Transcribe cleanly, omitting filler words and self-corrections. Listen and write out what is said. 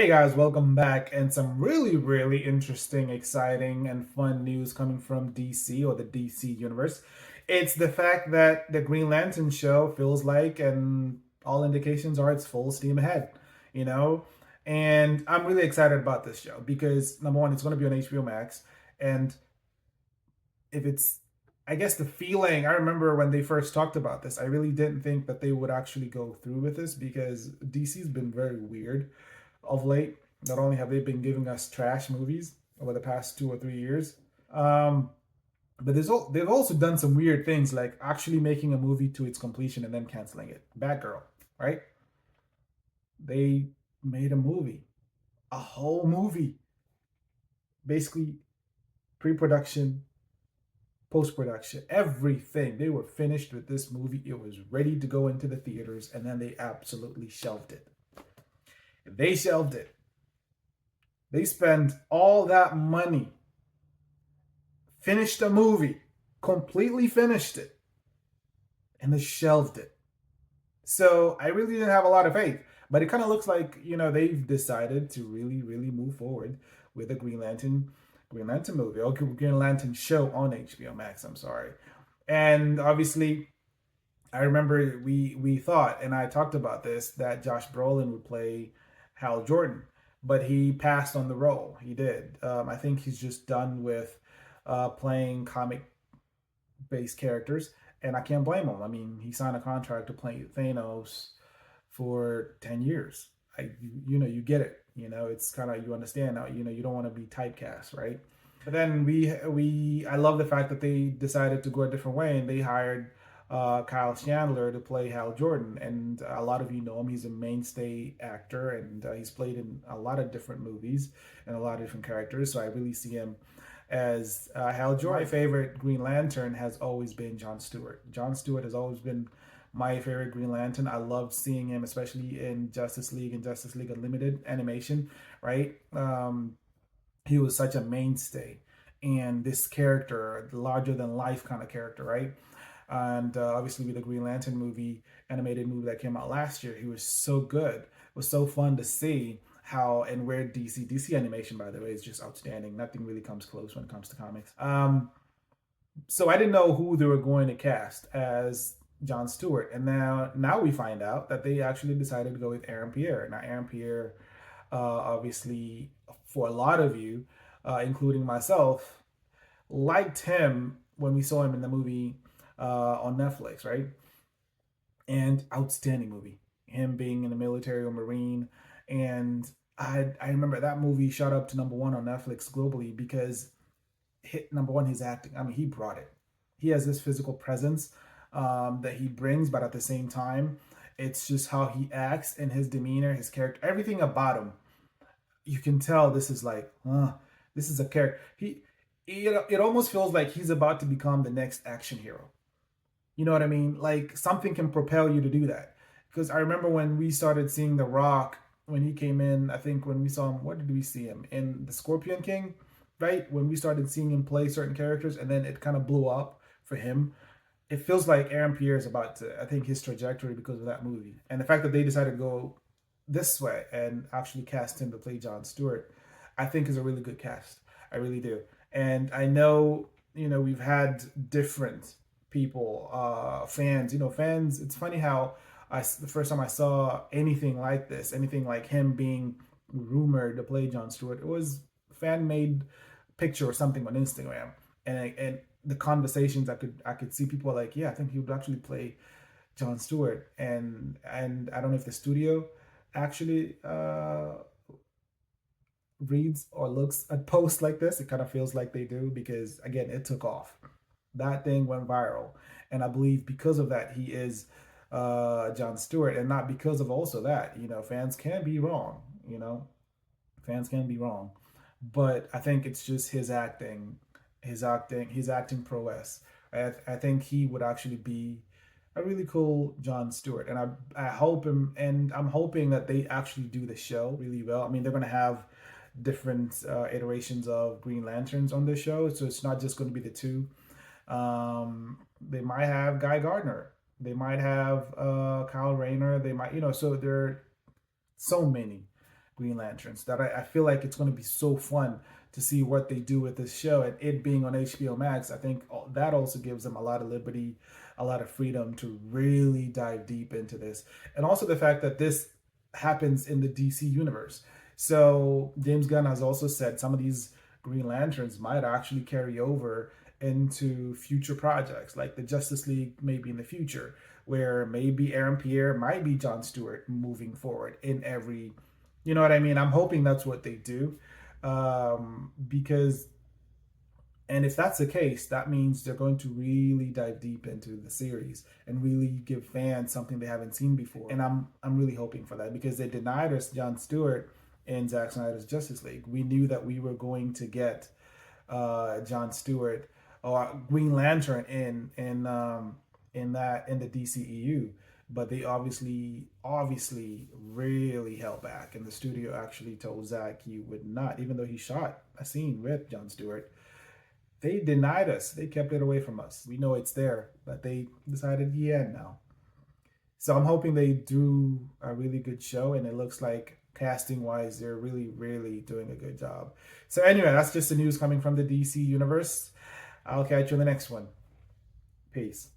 Hey guys, welcome back. And some really interesting, exciting, and fun news coming from DC or the DC universe. It's the fact that the Green Lantern show feels like, and all indications are, it's full steam ahead, you know? And I'm really excited about this show because number one, it's going to be on HBO Max. And if it's, I guess the feeling, I remember when they first talked about this, I really didn't think that they would actually go through with this because DC's been very weird of late. Not only have they been giving us trash movies over the past 2 or 3 years, um, but they've also done some weird things like actually making a movie to its completion and then canceling it. Batgirl, right? They made a movie, a whole movie, basically pre-production, post-production, everything. They were finished with this movie. It was ready to go into the theaters, and then they absolutely shelved it. They shelved it. They spent all that money, finished a movie, completely finished it, and they shelved it. So I really didn't have a lot of faith. But it kind of looks like, they've decided to really move forward with a Green Lantern movie, or Green Lantern show on HBO Max, I'm sorry. And obviously, I remember we thought, and I talked about this, that Josh Brolin would play Hal Jordan, but he passed on the role. He did. I think he's just done with playing comic-based characters, and I can't blame him. I mean, he signed a contract to play Thanos for 10 years. You get it. It's kind of, you understand now. You don't want to be typecast, right? But then I love the fact that they decided to go a different way and they hired Kyle Chandler to play Hal Jordan. And a lot of you know him. He's a mainstay actor and he's played in a lot of different movies and a lot of different characters. So I really see him as Hal Jordan. My favorite Green Lantern has always been John Stewart. John Stewart has always been my favorite Green Lantern. I loved seeing him, especially in Justice League and Justice League Unlimited animation, right? He was such a mainstay. And this character, the larger than life kind of character, right? And obviously, with the Green Lantern movie, animated movie that came out last year, he was so good. It was so fun to see how and where DC animation, by the way, is just outstanding. Nothing really comes close when it comes to comics. So I didn't know who they were going to cast as John Stewart, and now we find out that they actually decided to go with Aaron Pierre. Now Aaron Pierre, obviously, for a lot of you, including myself, liked him when we saw him in the movie on Netflix, right? And outstanding movie. Him being in the military or Marine, and I remember that movie shot up to number one on Netflix globally because hit number one, his acting. I mean, he brought it. He has this physical presence that he brings, but at the same time, it's just how he acts and his demeanor, his character, everything about him. You can tell this is like, this is a character. It almost feels like he's about to become the next action hero. You know what I mean? Like something can propel you to do that. Because I remember when we started seeing The Rock when he came in. I think when we saw him, what did we see him in The Scorpion King? Right when we started seeing him play certain characters, and then it kind of blew up for him. It feels like Aaron Pierre is about to, I think, his trajectory because of that movie. And the fact that they decided to go this way and actually cast him to play John Stewart, I think is a really good cast. I really do. And I know, we've had different people, fans, fans. It's funny how the first time I saw anything like this, anything like him being rumored to play John Stewart, it was fan made picture or something on Instagram. And the conversations I could see people like, yeah, I think he would actually play John Stewart, and I don't know if the studio actually reads or looks at posts like this. It kind of feels like they do because again, it took off. That thing went viral, and I believe because of that, he is John Stewart, and not because of also that. Fans can be wrong. Fans can be wrong, but I think it's just his acting prowess. I think he would actually be a really cool John Stewart, and I hope him, and I'm hoping that they actually do the show really well. I mean, they're gonna have different iterations of Green Lanterns on this show, so it's not just going to be the two. They might have Guy Gardner, they might have Kyle Rayner, they might, so there are so many Green Lanterns. That I feel like it's going to be so fun to see what they do with this show, and it being on HBO Max. I think that also gives them a lot of liberty, a lot of freedom to really dive deep into this, and also the fact that this happens in the DC universe. So James Gunn has also said some of these Green Lanterns might actually carry over into future projects, like the Justice League, maybe in the future, where maybe Aaron Pierre might be John Stewart moving forward in every, you know what I mean? I'm hoping that's what they do, because, and if that's the case, that means they're going to really dive deep into the series and really give fans something they haven't seen before. And I'm really hoping for that, because they denied us John Stewart in Zack Snyder's Justice League. We knew that we were going to get John Stewart or Green Lantern in the DCEU, but they obviously really held back, and the studio actually told Zack he would not, even though he shot a scene with John Stewart. They denied us. They kept it away from us. We know it's there, but they decided, yeah, no. So I'm hoping they do a really good show, and it looks like casting wise, they're really, really doing a good job. So anyway, that's just the news coming from the DC universe. I'll catch you in the next one. Peace.